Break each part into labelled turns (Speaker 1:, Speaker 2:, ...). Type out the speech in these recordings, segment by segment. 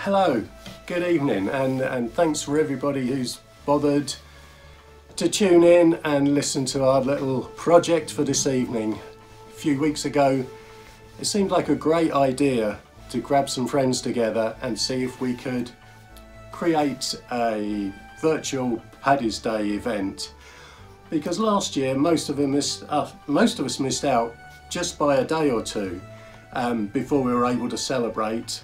Speaker 1: Hello, good evening, and thanks for everybody who's bothered to tune in and listen to our little project for this evening. A few weeks ago, it seemed like a great idea to grab some friends together and see if we could create a virtual Paddy's Day event. Because last year, most of us missed out just by a day or two before we were able to celebrate.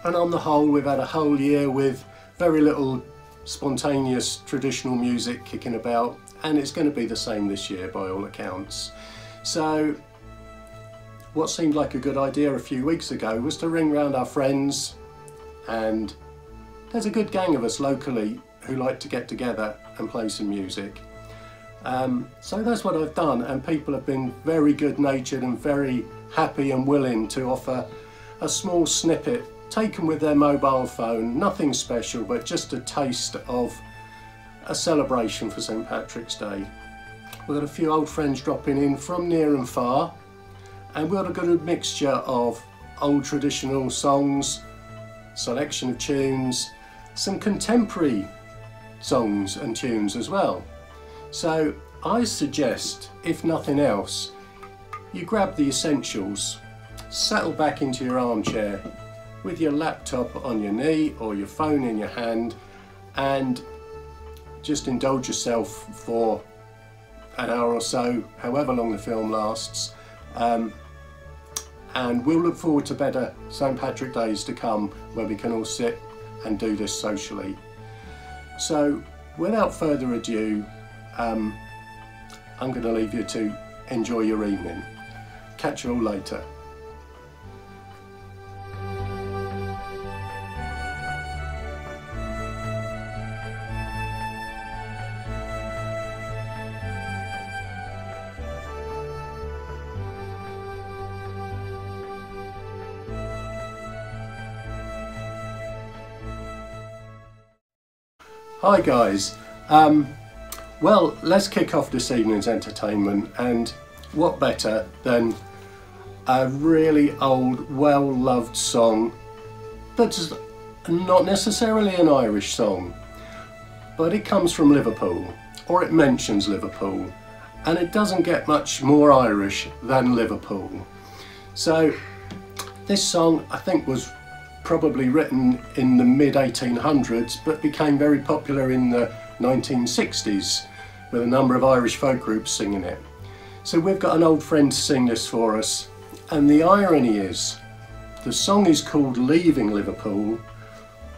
Speaker 1: And on the whole, we've had a whole year with very little spontaneous traditional music kicking about, and it's going to be the same this year by all accounts. So what seemed like a good idea a few weeks ago was to ring round our friends, and there's a good gang of us locally who like to get together and play some music. So that's what I've done, and people have been very good-natured and very happy and willing to offer a small snippet taken with their mobile phone, nothing special, but just a taste of a celebration for St. Patrick's Day. We've got a few old friends dropping in from near and far, and we've got a good mixture of old traditional songs, selection of tunes, some contemporary songs and tunes as well. So I suggest, if nothing else, you grab the essentials, settle back into your armchair with your laptop on your knee or your phone in your hand, and just indulge yourself for an hour or so, however long the film lasts, and we'll look forward to better St. Patrick Days to come where we can all sit and do this socially. So without further ado, I'm going to leave you to enjoy your evening. Catch you all later. Hi guys, well, let's kick off this evening's entertainment, and what better than a really old, well-loved song that's not necessarily an Irish song, but it comes from Liverpool, or it mentions Liverpool, and it doesn't get much more Irish than Liverpool. So this song, I think, was probably written in the mid-1800s, but became very popular in the 1960s with a number of Irish folk groups singing it. So we've got an old friend to sing this for us, and the irony is the song is called Leaving Liverpool,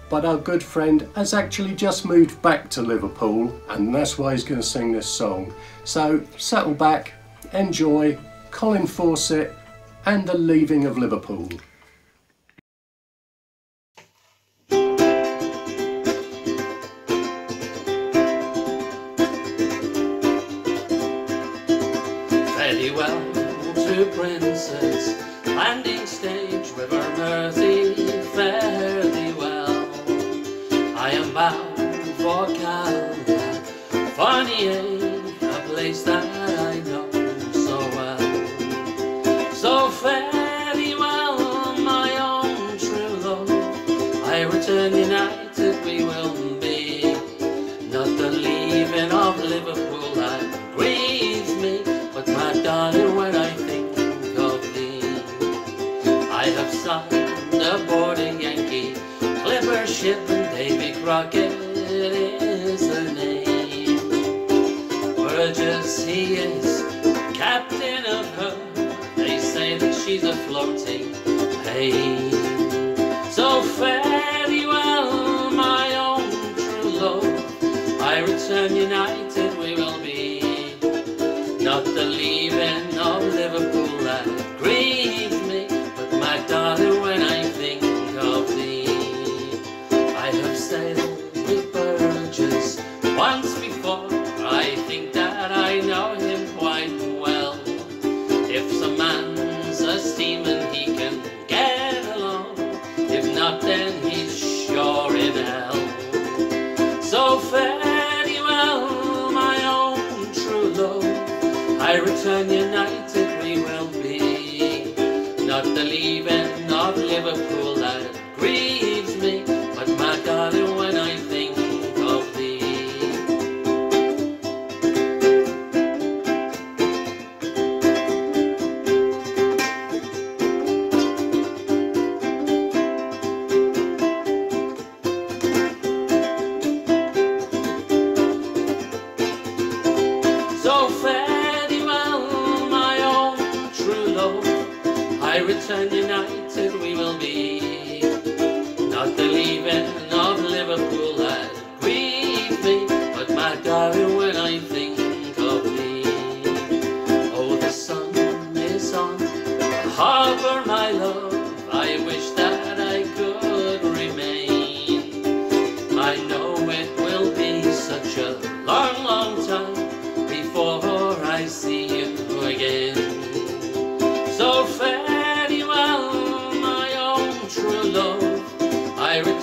Speaker 1: but our good friend has actually just moved back to Liverpool, and that's why he's going to sing this song. So settle back, enjoy Colin Fawcett and the Leaving of Liverpool.
Speaker 2: Well to Princess, landing stage, River Mersey, fare thee well. I am bound for California, a place that I know so well. So fare thee well, my own true love, I return united we will be. Not the leaving of Liverpool that grieves me, but my darling, when I think of thee, I have signed aboard a Yankee clipper ship, and Davy Crockett is her name. Burgess he is captain of her, they say that she's a floating pain. So fare thee well, my own true love, I return united we will be. Not the leaving of Liverpool that grieves me, but my darling, when I think of thee. I have sailed with Burgess once before, I think that I know him quite well. If some man's a steamin', he can get along, if not then he's sure in hell. So fare thee well,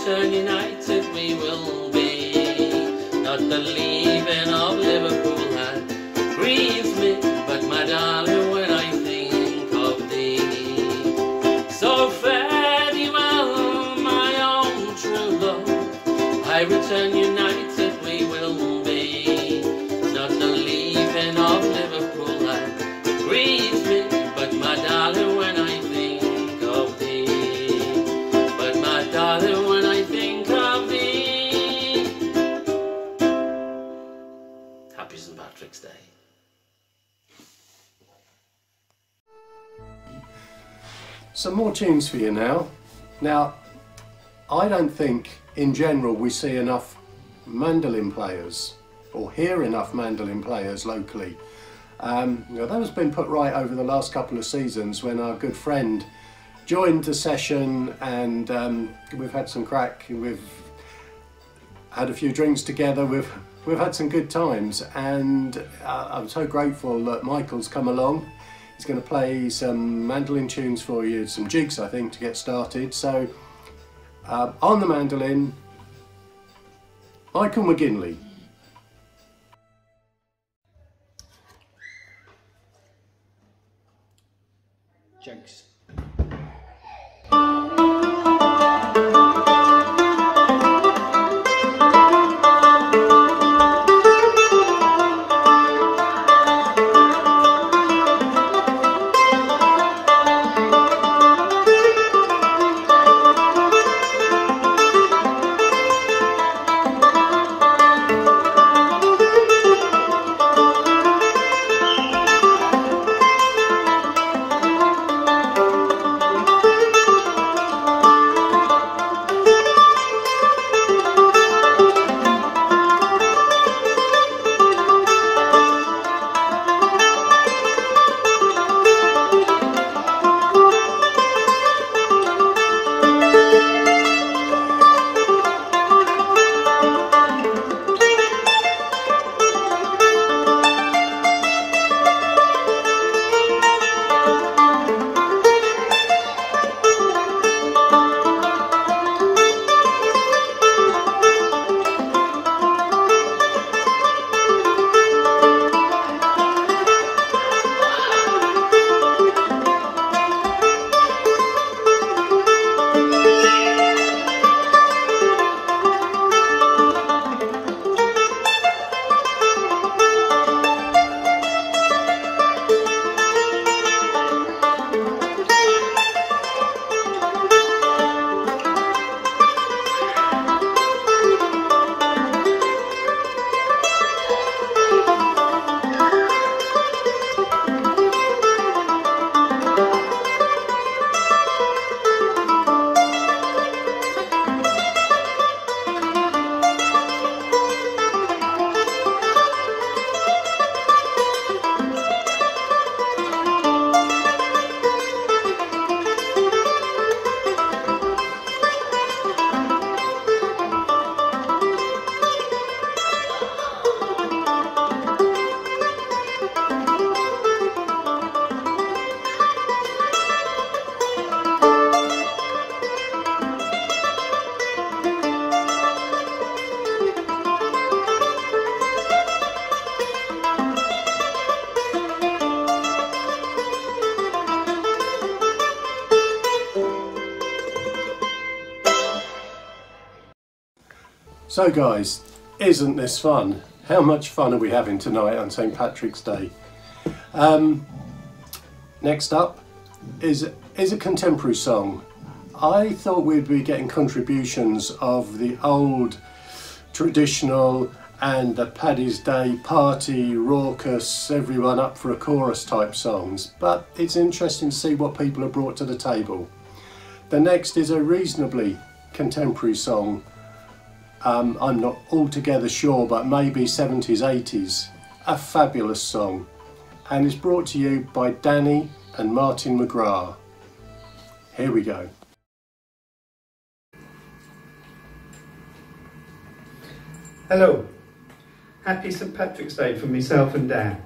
Speaker 2: return united we will be. Not the leaving of Liverpool that grieves me, but my darling, when I think of thee. So fare thee well, my own true love, I return united we will be. Not the leaving of Liverpool that grieves me, but my darling, when I think of thee. But my darling, when I think of thee. Happy St. Patrick's Day.
Speaker 1: Some more tunes for you now. Now, I don't think in general we see enough mandolin players or hear enough mandolin players locally. You know, that has been put right over the last couple of seasons when our good friend joined the session, and we've had some crack, we've had a few drinks together, we've had some good times, and I'm so grateful that Michael's come along. He's going to play some mandolin tunes for you, some jigs I think, to get started. So on the mandolin, Michael McGinley.
Speaker 3: Jigs.
Speaker 1: So guys, isn't this fun? How much fun are we having tonight on St. Patrick's Day? Next up is a contemporary song. I thought we'd be getting contributions of the old traditional and the Paddy's Day party, raucous, everyone up for a chorus type songs, but it's interesting to see what people have brought to the table. The next is a reasonably contemporary song. I'm not altogether sure, but maybe 70s, 80s. A fabulous song, and it's brought to you by Danny and Martin Mcgraw. Here we go.
Speaker 3: Hello, happy St. Patrick's Day from myself and Dan.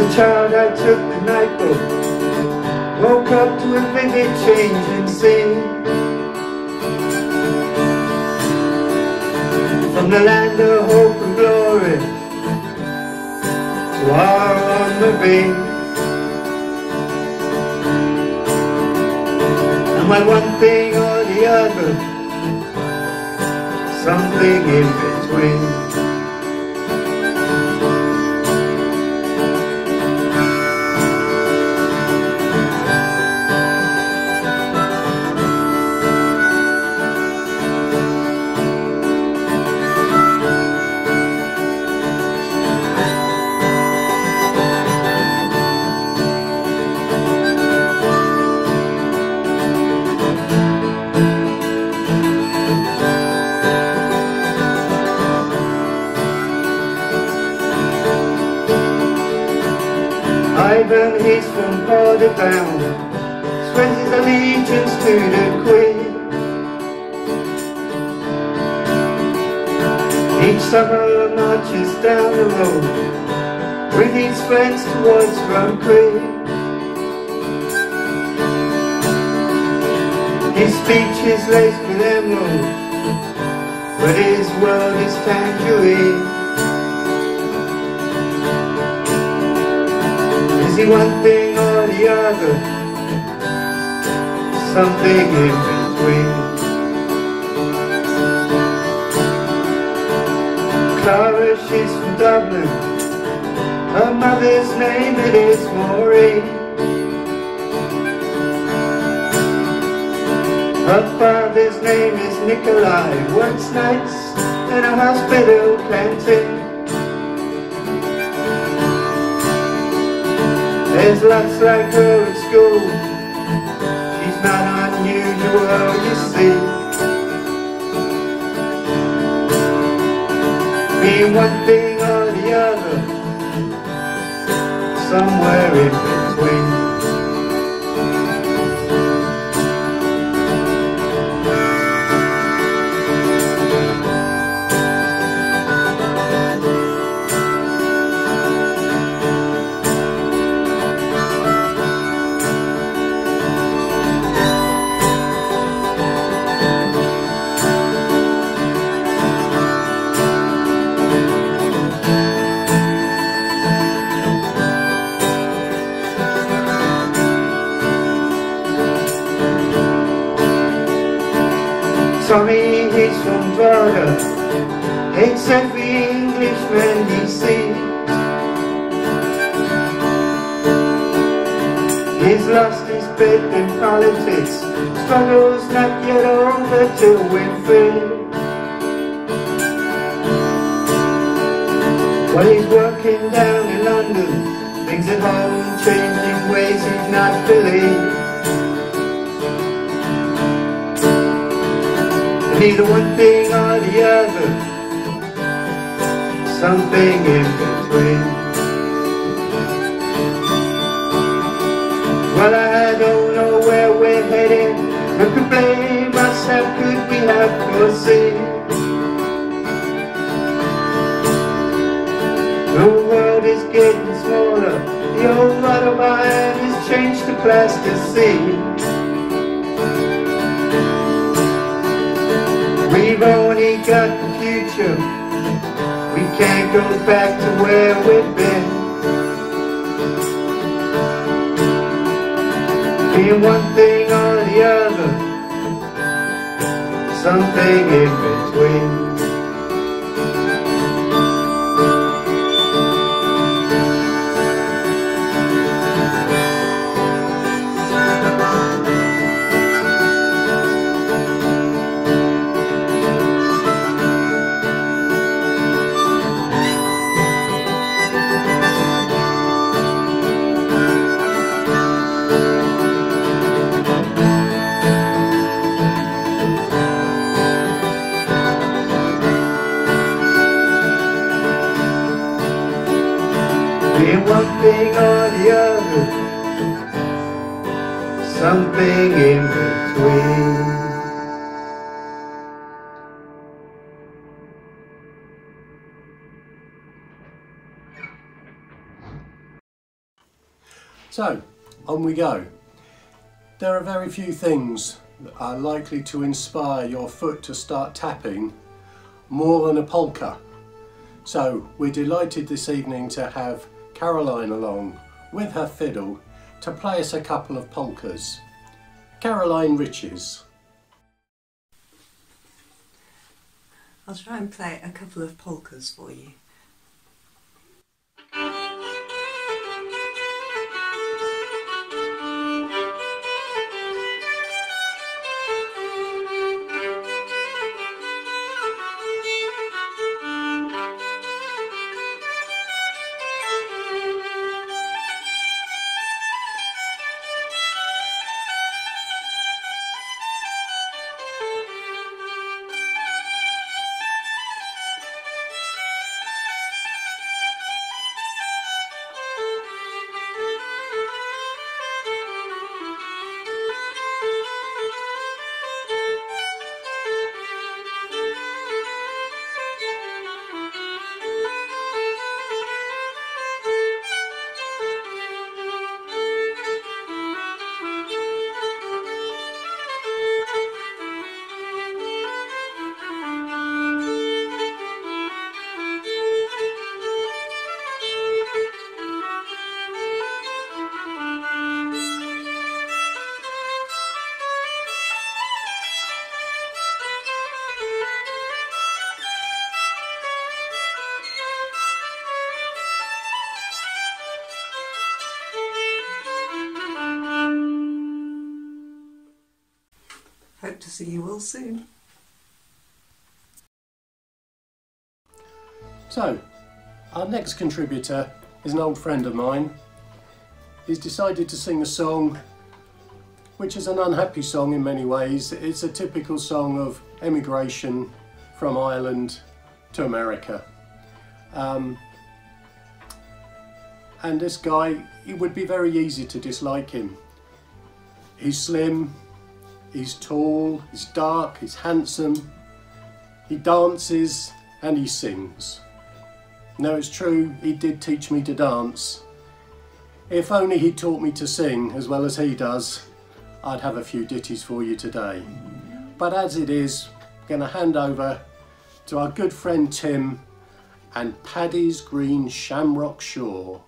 Speaker 3: a child I took the night boat, woke up to a vivid changing scene. From the land of hope and glory to our own ravine. And when one thing or the other, something in between. Ivan, he's from Porterdown, swears his allegiance to the Queen. Each summer marches down the road with his friends towards Rum Creek. His speech is laced with emerald, but his world is tangerine. Is he one thing or the other? Something in between. Clara, she's from Dublin. Her mother's name, it is Maureen. Her father's name is Nikolai. Works nights in a hospital canteen. There's lots like her at school. She's not unusual, you see. Being one thing or the other, somewhere in between. Tommy, he's from Florida, hates every Englishman he sees. He's lost his faith in politics, struggles not yet over till we're free. While he's working down in London, things at home changing ways he'd not believe. Neither one thing or the other, something in between. Well, I don't know where we're headed. Who could blame us? How could we have foreseen? The world is getting smaller. The old rod of iron has changed to plasticine. We've only got the future. We can't go back to where we've been. Being one thing or the other, something in between. Being one thing or the other, something in between.
Speaker 1: So, on we go. There are very few things that are likely to inspire your foot to start tapping more than a polka. So, we're delighted this evening to have Caroline along with her fiddle to play us a couple of polkas. Caroline Riches.
Speaker 4: I'll try and play a couple of polkas for you. Hope to see you all soon.
Speaker 1: So, our next contributor is an old friend of mine. He's decided to sing a song which is an unhappy song in many ways. It's a typical song of emigration from Ireland to America. And this guy, it would be very easy to dislike him. He's slim, he's tall, he's dark, he's handsome, he dances and he sings. Now it's true, he did teach me to dance. If only he taught me to sing as well as he does, I'd have a few ditties for you today. But as it is, I'm going to hand over to our good friend Tim and Paddy's Green Shamrock Shore.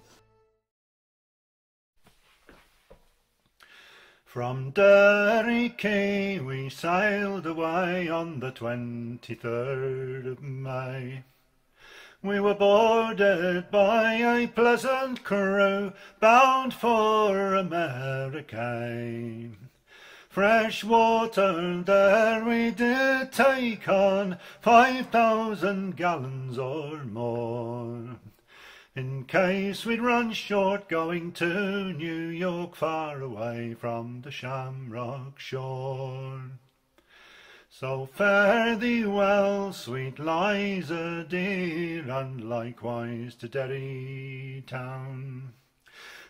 Speaker 5: From Derry Quay we sailed away on the 23rd of May. We were boarded by a pleasant crew bound for America. Fresh water there we did take on 5,000 gallons or more, in case we'd run short going to New York, far away from the Shamrock Shore. So fare thee well, sweet Liza dear, and likewise to Derry town.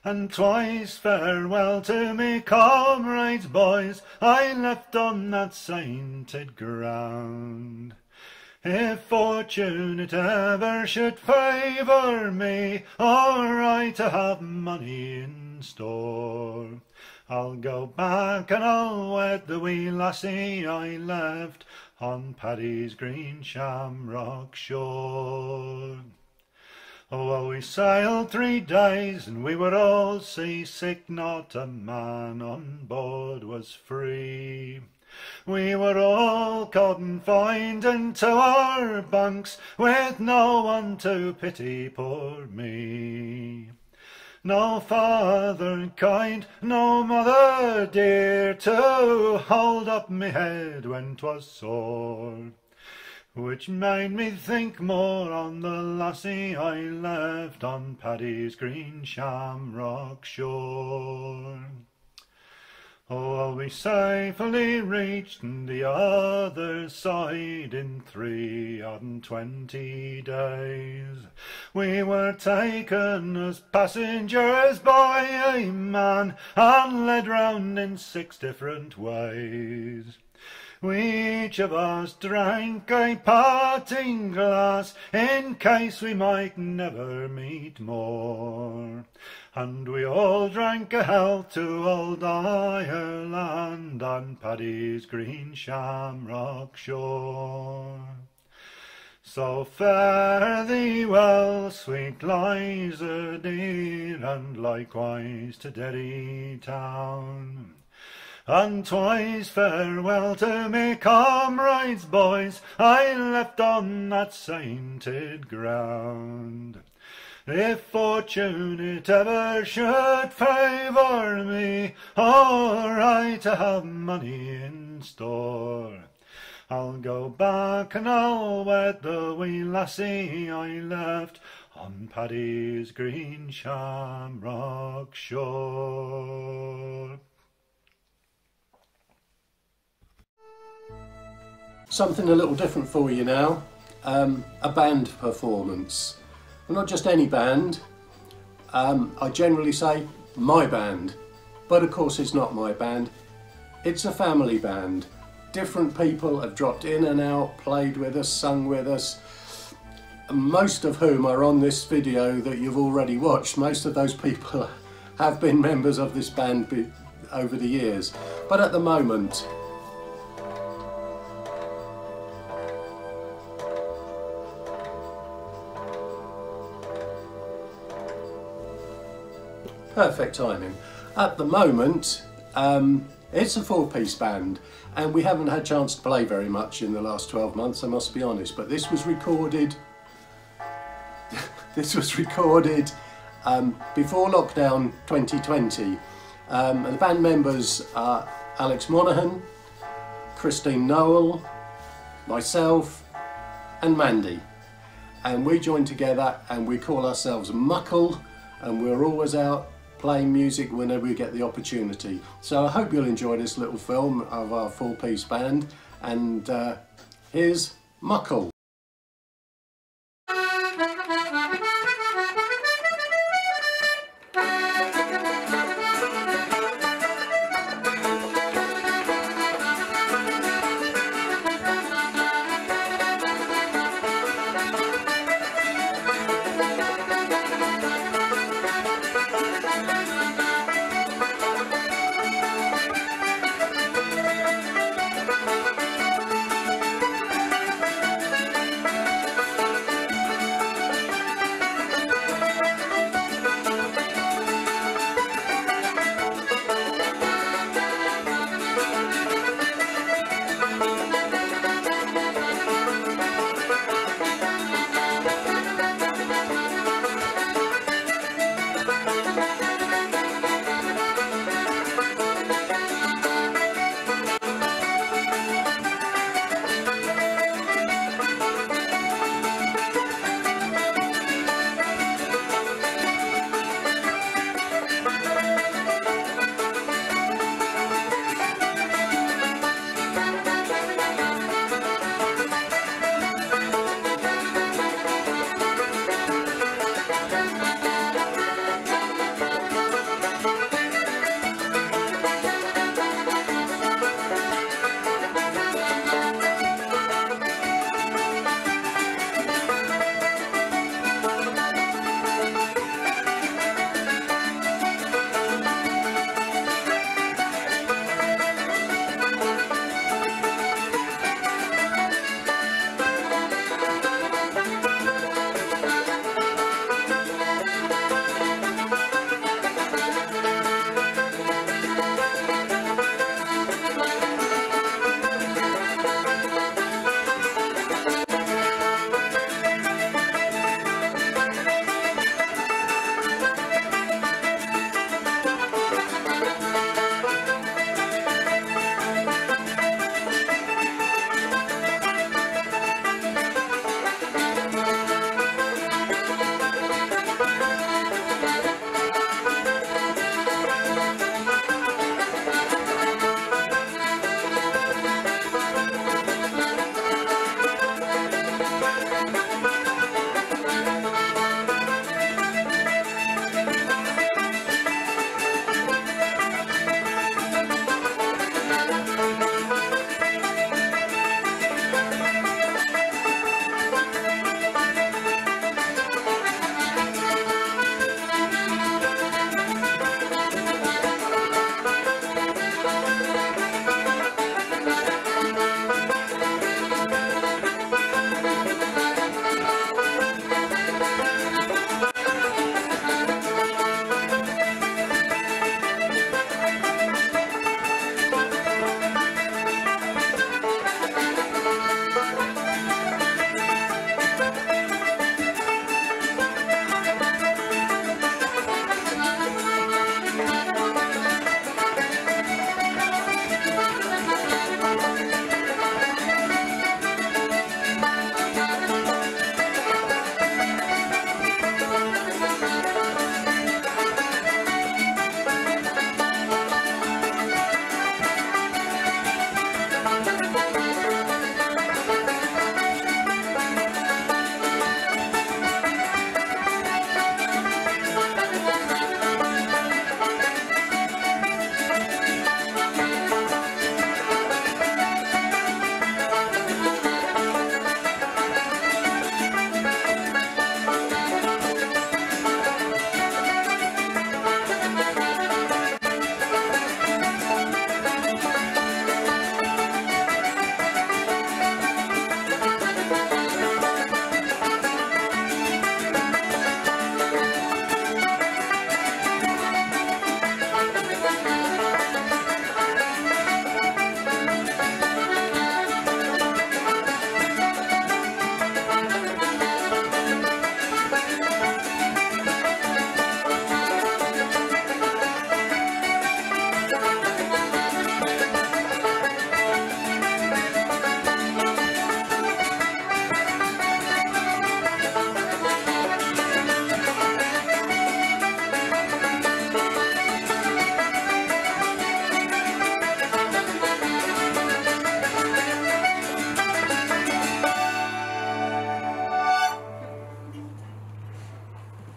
Speaker 5: And twice farewell to me comrades boys I left on that sainted ground. If fortune it ever should favour me, or I to have money in store, I'll go back and I'll wed the wee lassie I left on Paddy's Green Shamrock Shore. Oh, we sailed 3 days and we were all seasick, not a man on board was free. We were all confined into our bunks, with no one to pity poor me. No father kind, no mother dear, to hold up me head when 'twas sore, which made me think more on the lassie I left on Paddy's Green Shamrock Shore. Oh, we safely reached the other side in 23 days. We were taken as passengers by a man and led round in 6 different ways. We each of us drank a parting glass in case we might never meet more. And we all drank a health to old Ireland on Paddy's green shamrock shore. So fare thee well, sweet Liza dear, and likewise to Derry town. And twice farewell to me comrades, boys, I left on that sainted ground. If fortune it ever should favour me, or I to have money in store, I'll go back and I'll wed the wee lassie I left on Paddy's green shamrock shore.
Speaker 1: Something a little different for you now, a band performance. Well, not just any band, I generally say my band, but of course it's not my band, it's a family band. Different people have dropped in and out, played with us, sung with us, most of whom are on this video that you've already watched. Most of those people have been members of this band over the years, but at the moment, perfect timing. At the moment, it's a four-piece band, and we haven't had a chance to play very much in the last 12 months, I must be honest, but this was recorded before lockdown 2020. The band members are Alex Monaghan, Christine Noel, myself and Mandy, and we joined together and we call ourselves Muckle, and we're always out playing music whenever we get the opportunity. So I hope you'll enjoy this little film of our four-piece band, and here's Muckle.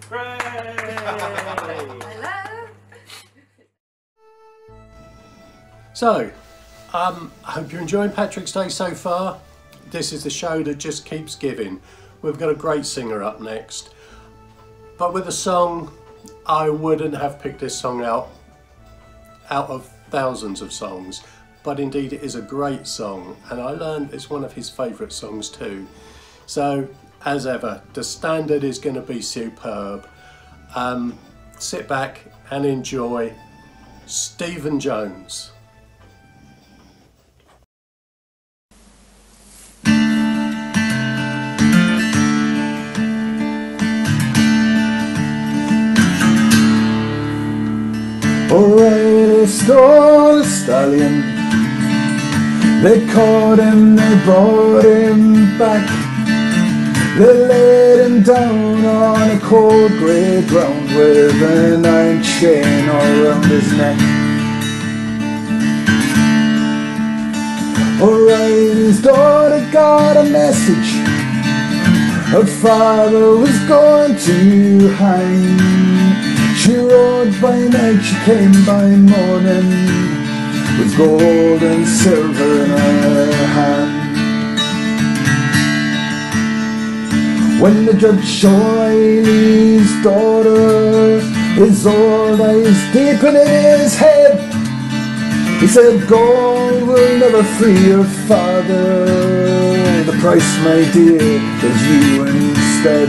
Speaker 5: Hooray!
Speaker 4: Hello.
Speaker 1: So, I hope you're enjoying Patrick's Day so far. This is the show that just keeps giving. We've got a great singer up next. But with a song, I wouldn't have picked this song out of thousands of songs. But indeed it is a great song, and I learned it's one of his favourite songs too. So, as ever, the standard is going to be superb. Sit back and enjoy Stephen Jones.
Speaker 6: Alright, they stole a stallion. They caught him, they brought him back. They laid him down on a cold grey ground with an iron chain all around his neck. Alright, his daughter got a message. Her father was going to hang. She rode by night, she came by morning, with gold and silver in her hand. When the judge saw Riley's daughter, his old eyes deep in his head, he said, gold will never free your father. The price, my dear, is you instead.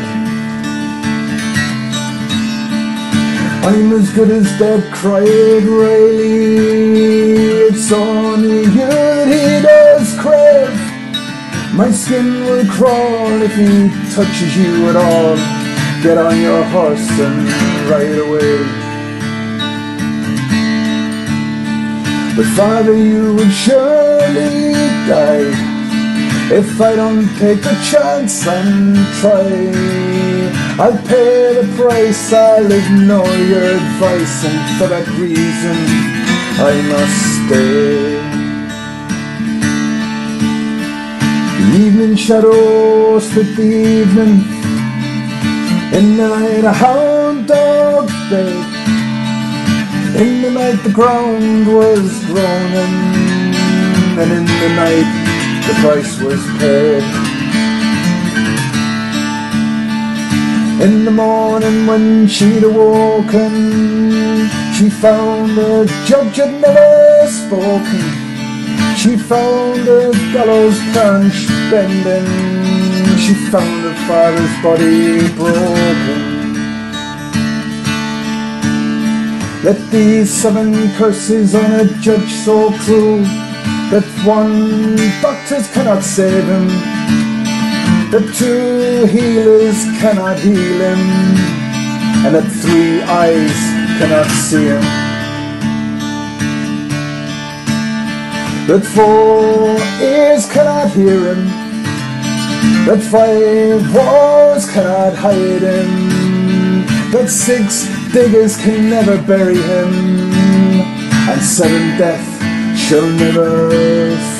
Speaker 6: I'm as good as dead, cried Riley. It's only you that he does crave. My skin will crawl if he touches you at all. Get on your horse and ride away. But father, you will surely die if I don't take a chance and try. I'll pay the price, I'll ignore your advice, and for that reason I must stay. The evening shadows fit the evening, in the night a hound dog bayed. In the night the ground was groaning, and in the night the price was paid. In the morning when she'd awoken, she found the judge had never spoken. She found the gallows branch bending. She found her father's body broken. Let these 7 curses on a judge so cruel, that 1 doctors cannot save him, that 2 healers cannot heal him, and that 3 eyes cannot see him, that 4 ears cannot hear him, that 5 walls cannot hide him, that 6 diggers can never bury him, and 7 death shall never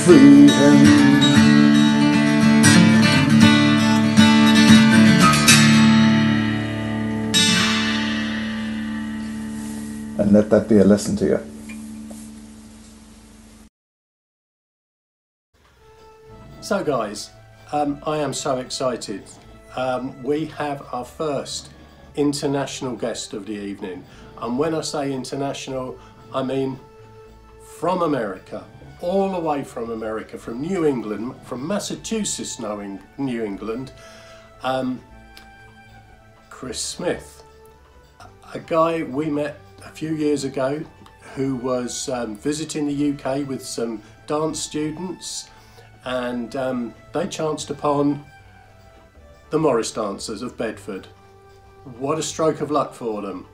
Speaker 6: free him. And let that be a lesson to you.
Speaker 1: So guys, I am so excited. We have our first international guest of the evening. And when I say international, I mean from America, all the way from America, from New England, from Massachusetts, New England, Chris Smith, a guy we met a few years ago who was visiting the UK with some dance students, and they chanced upon the Morris Dancers of Bedford. What a stroke of luck for them.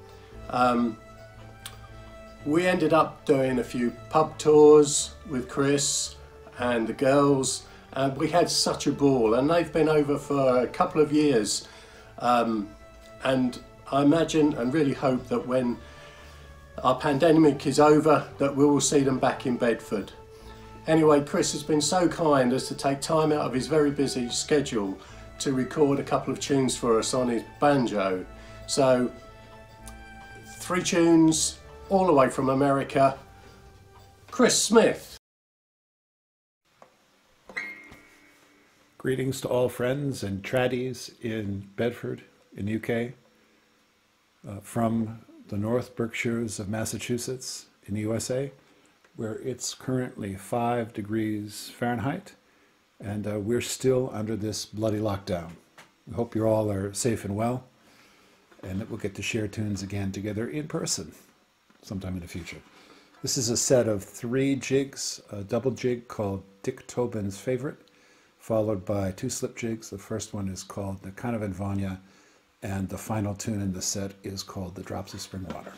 Speaker 1: We ended up doing a few pub tours with Chris and the girls, and we had such a ball, and they've been over for a couple of years, and I imagine and really hope that when our pandemic is over that we will see them back in Bedford. Anyway, Chris has been so kind as to take time out of his very busy schedule to record a couple of tunes for us on his banjo. So 3 tunes all the way from America. Chris Smith.
Speaker 7: Greetings to all friends and tradies in Bedford, in UK, from the North Berkshires of Massachusetts in the USA, where it's currently 5 degrees Fahrenheit, and we're still under this bloody lockdown. We hope you all are safe and well, and that we'll get to share tunes again together in person sometime in the future. This is a set of 3 jigs, a double jig called Dick Tobin's Favorite, followed by 2 slip jigs. The first one is called the Kind of Vanya, and the final tune in the set is called The Drops of Spring Water.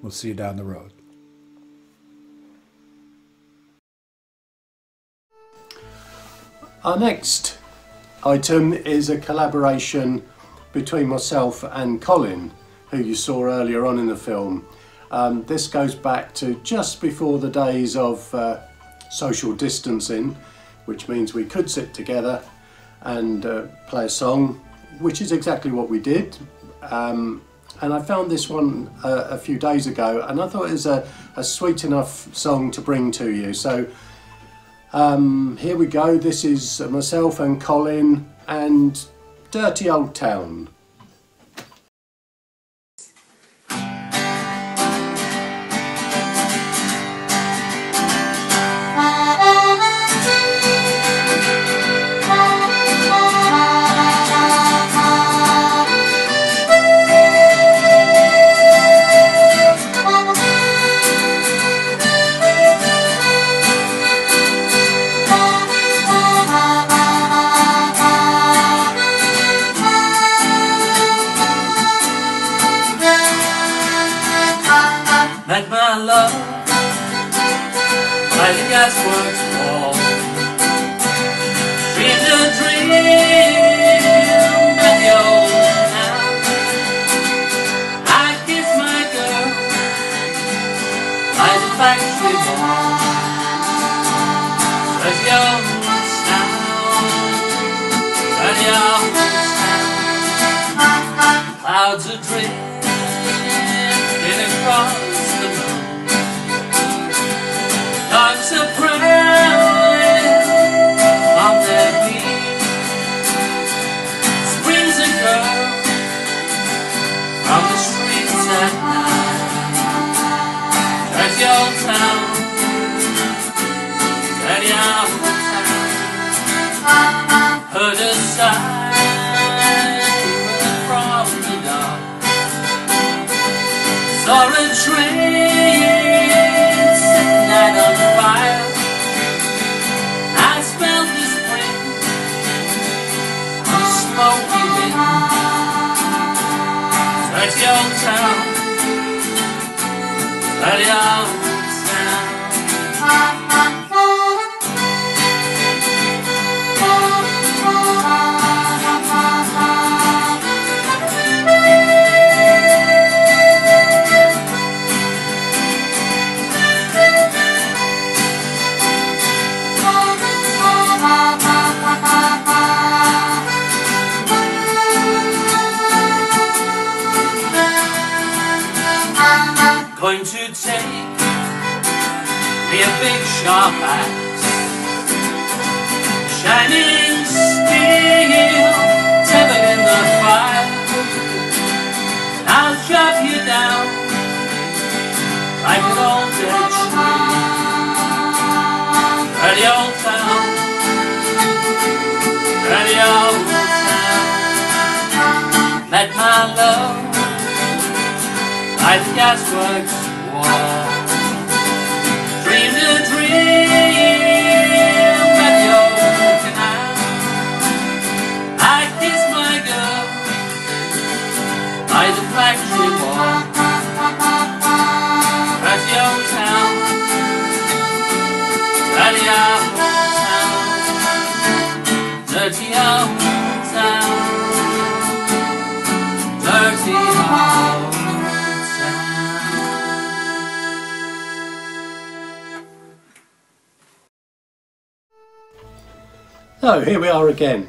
Speaker 7: We'll see you down the road.
Speaker 1: Our next item is a collaboration between myself and Colin, who you saw earlier on in the film. This goes back to just before the days of social distancing, which means we could sit together and play a song, which is exactly what we did. And I found this one a few days ago, and I thought it was a sweet enough song to bring to you. So here we go. This is myself and Colin and Dirty Old Town.
Speaker 2: clouds are drifting across the moon. Dogs are prowling on their beat. Springs a girl from the streets at night. Dirty old town, dirty old town. Heard a sigh from the dark. Saw a train setting out on fire. I smelled the spring on a smoky wind. Dirty old town, dirty old town. Going to take me a big sharp axe, shining steel, tethered in the fire. I'll chop you down like an old dead tree. Dirty old town, dirty old town. Met my love by the gasworks wall. Dreamed a dream by the old canal. I kissed my girl by the factory wall. Dirty old town, dirty old town, dirty old town, dirty old town.
Speaker 1: So here we are again.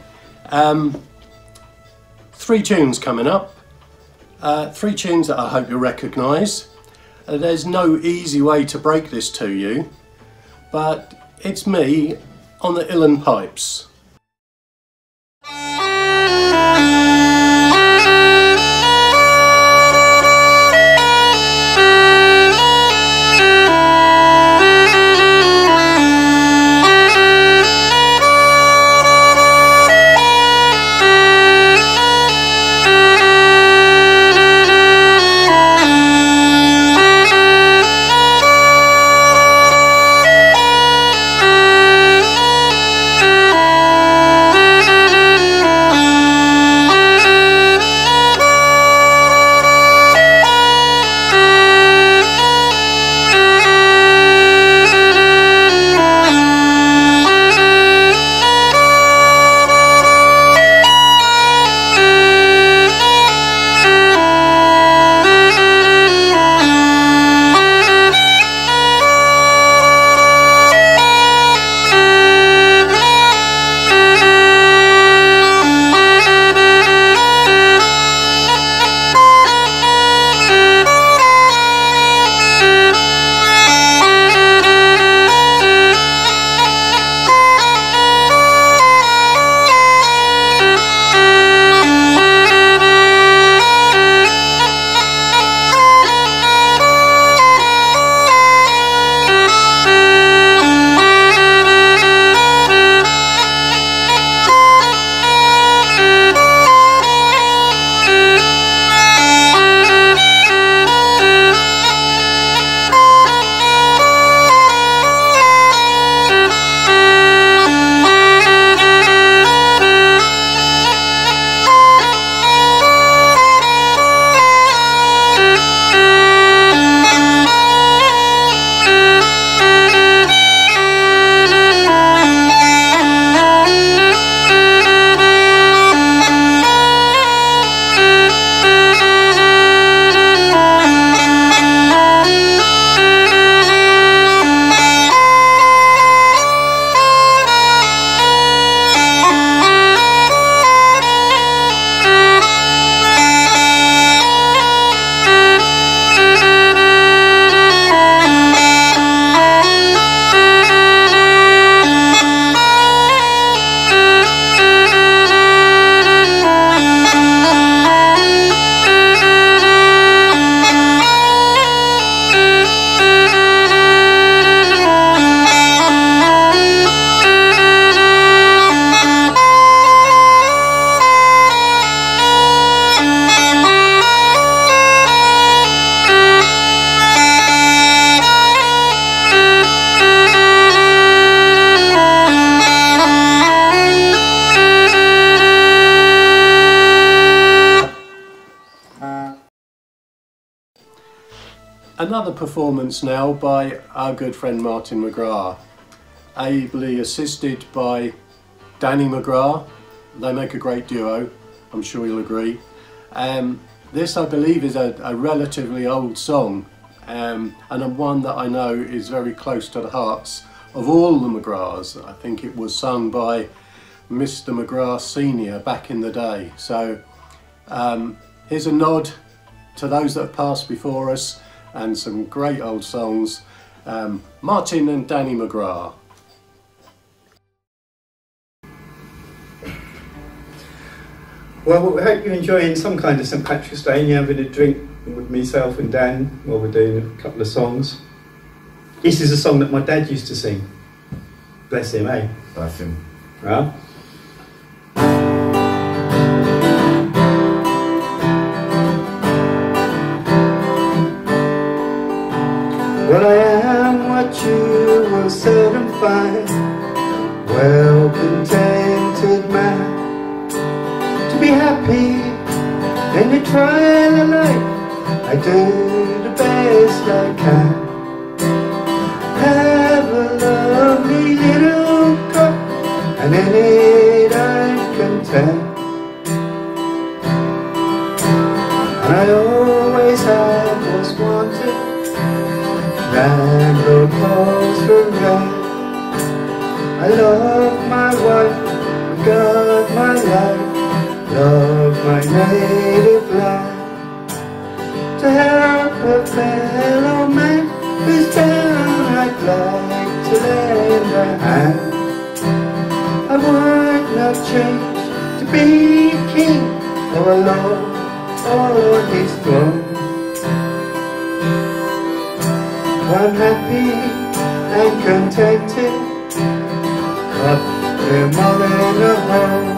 Speaker 1: 3 tunes coming up. 3 tunes that I hope you'll recognise. There's no easy way to break this to you, but it's me on the uilleann pipes. Another performance now by our good friend Martin Mcgraw, ably assisted by Danny Mcgraw. They make a great duo, I'm sure you'll agree. This, I believe, is a relatively old song, and one that I know is very close to the hearts of all the Mcgraws. I think it was sung by Mr. Mcgraw Senior back in the day. So here's a nod to those that have passed before us, and some great old songs. Martin and Danny Mcgraw.
Speaker 3: Well, we hope you're enjoying some kind of St Patrick's Day and you're having a drink with myself and Dan while we're doing a couple of songs. This is a song that my dad used to sing. Bless him, eh?
Speaker 6: Bless him.
Speaker 3: Right? Well, I am what you will seldom find, well contented man, to be happy in the trial of life. I do the best I can. Have a lovely little cup, and in it I'm content. And I always have what's wanted. Landlord calls for rent. I love my wife, God my life, love my native land. To help a fellow man who's down, I'd like to lend a hand. I would not change to be king or a lord or on his throne. I'm happy and contented, cut them all in a hole.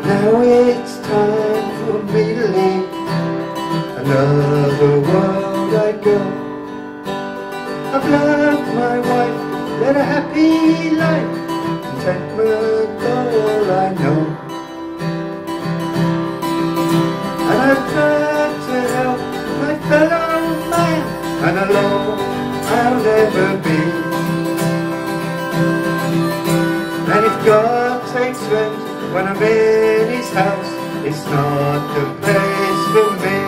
Speaker 3: Now it's time for me to leave another world I go. I've loved my wife, led a happy life, contentment all I know. And I've tried to help my fellow man, and alone I'll never be. And if God takes rent when I'm in his house, it's not the place for me.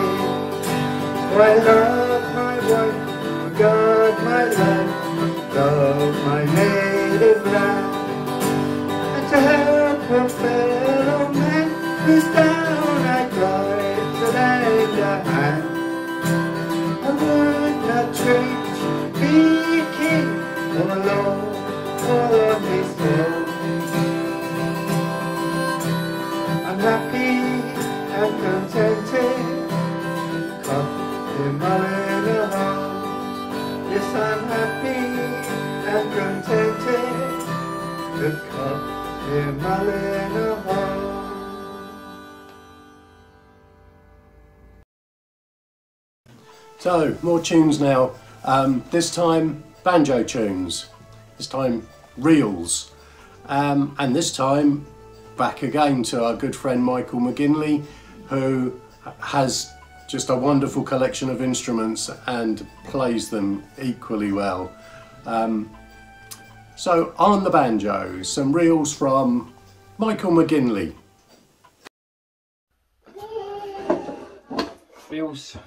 Speaker 3: For I love my wife, God my life, love my native land. And to help a fellow man who's down, I'd like to lend a hand. I would not change, be a king or a lord or on his throne. I'm happy and contented, cut them all in a hole. Yes, I'm happy and contented, to cut them all in a hole.
Speaker 1: So, more tunes now. This time banjo tunes, this time reels, and this time back again to our good friend Michael McGinley, who has just a wonderful collection of instruments and plays them equally well. So on the banjo, some reels from Michael McGinley.
Speaker 8: Reels.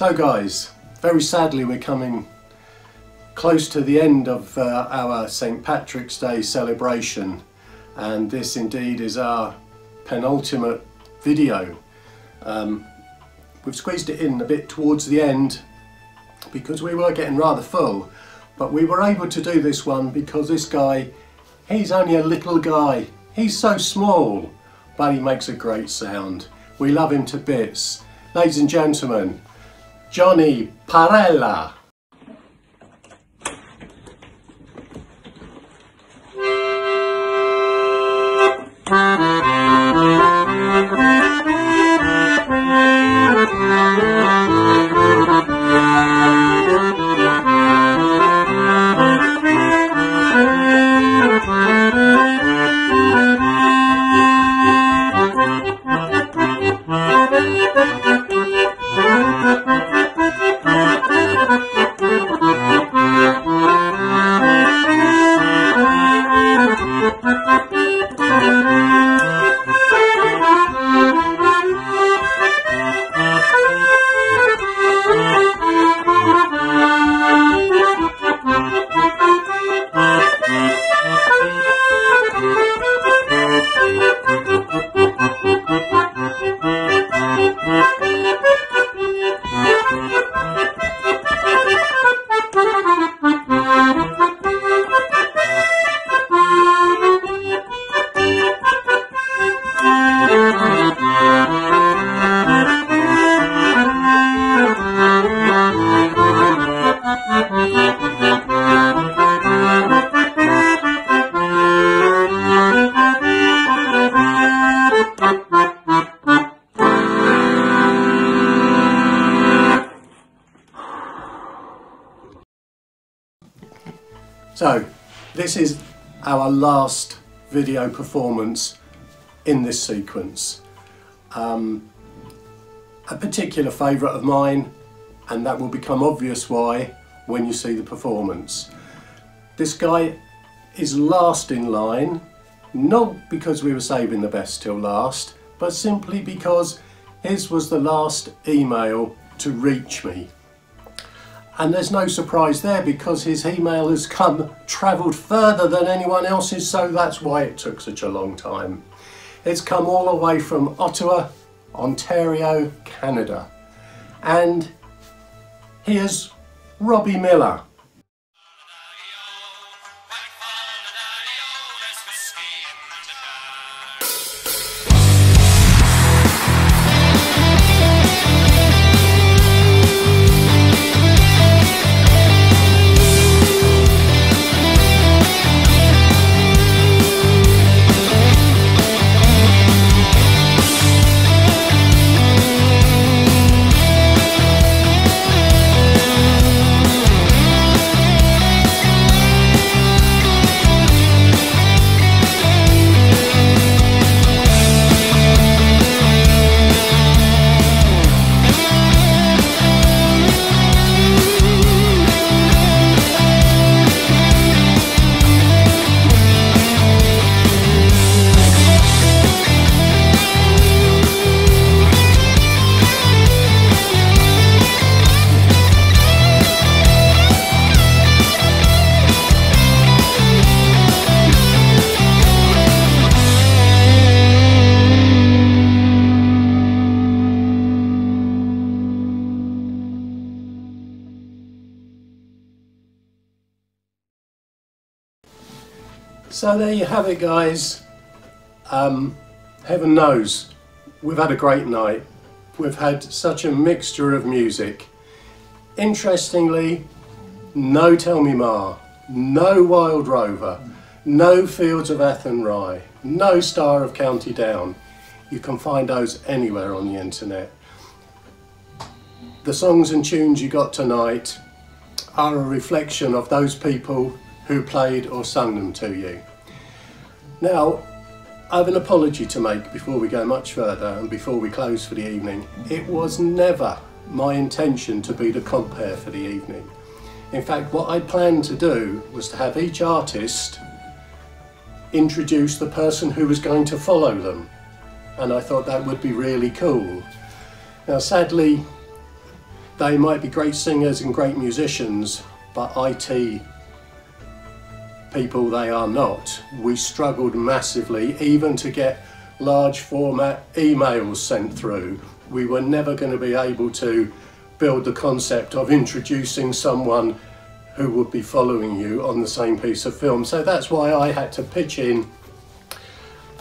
Speaker 1: So guys, very sadly we're coming close to the end of our St. Patrick's Day celebration, and this indeed is our penultimate video. We've squeezed it in a bit towards the end because we were getting rather full, but we were able to do this one because this guy, he's only a little guy. He's so small, but he makes a great sound. We love him to bits. Ladies and gentlemen, Johnny Parella. So, this is our last video performance in this sequence. A particular favourite of mine, and that will become obvious why when you see the performance. This guy is last in line, not because we were saving the best till last, but simply because his was the last email to reach me. And there's no surprise there because his email has travelled further than anyone else's, so that's why it took such a long time. It's come all the way from Ottawa, Ontario, Canada. And here's Robbie Miller. So there you have it, guys. Heaven knows we've had a great night. We've had such a mixture of music. Interestingly, no Tell Me Ma, no Wild Rover, no Fields of Athenry, no Star of County Down. You can find those anywhere on the internet. The songs and tunes you got tonight are a reflection of those people who played or sung them to you. Now, I have an apology to make before we go much further and before we close for the evening. It was never my intention to be the compere for the evening. In fact, what I planned to do was to have each artist introduce the person who was going to follow them, and I thought that would be really cool. Now sadly, they might be great singers and great musicians, but IT people they are not. We struggled massively even to get large format emails sent through. We were never going to be able to build the concept of introducing someone who would be following you on the same piece of film. So that's why I had to pitch in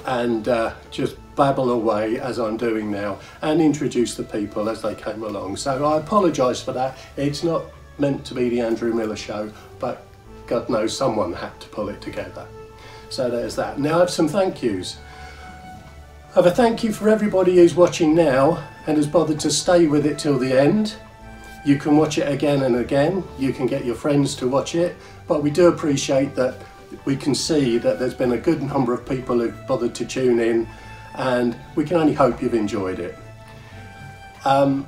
Speaker 1: and just babble away as I'm doing now and introduce the people as they came along. So I apologise for that. It's not meant to be the Andrew Miller show, but God knows someone had to pull it together. So there's that. Now I have some thank yous. I have a thank you for everybody who's watching now and has bothered to stay with it till the end. You can watch it again and again. You can get your friends to watch it, but we do appreciate that we can see that there's been a good number of people who've bothered to tune in, and we can only hope you've enjoyed it. I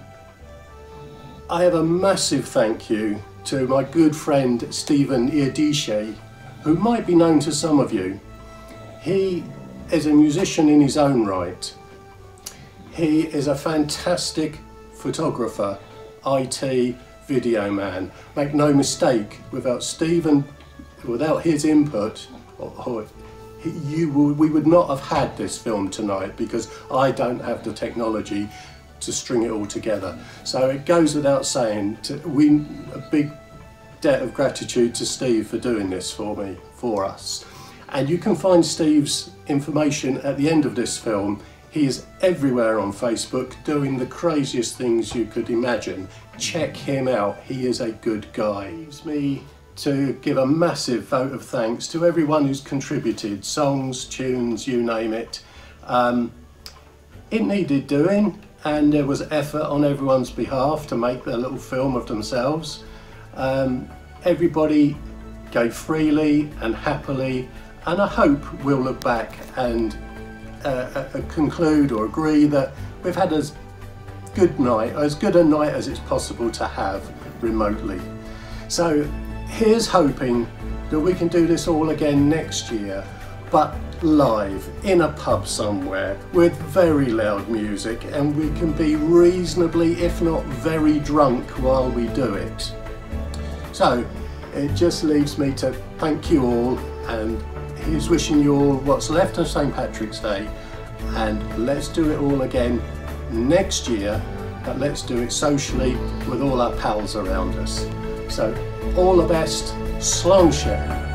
Speaker 1: have a massive thank you to my good friend Stephen Irdishe, who might be known to some of you. He is a musician in his own right. He is a fantastic photographer, IT, video man. Make no mistake, without Stephen, without his input, we would not have had this film tonight, because I don't have the technology to string it all together. So it goes without saying, a big debt of gratitude to Steve for doing this for us. And you can find Steve's information at the end of this film. He is everywhere on Facebook doing the craziest things you could imagine. Check him out, he is a good guy. It leaves me to give a massive vote of thanks to everyone who's contributed, songs, tunes, you name it. It needed doing, and there was effort on everyone's behalf to make their little film of themselves. Everybody gave freely and happily, and I hope we'll look back and conclude or agree that we've had as good a night as it's possible to have remotely. So here's hoping that we can do this all again next year, but live in a pub somewhere with very loud music, and we can be reasonably, if not very drunk while we do it. So it just leaves me to thank you all, and here's wishing you all what's left of St. Patrick's Day, and let's do it all again next year, but let's do it socially with all our pals around us. So all the best, slán sé.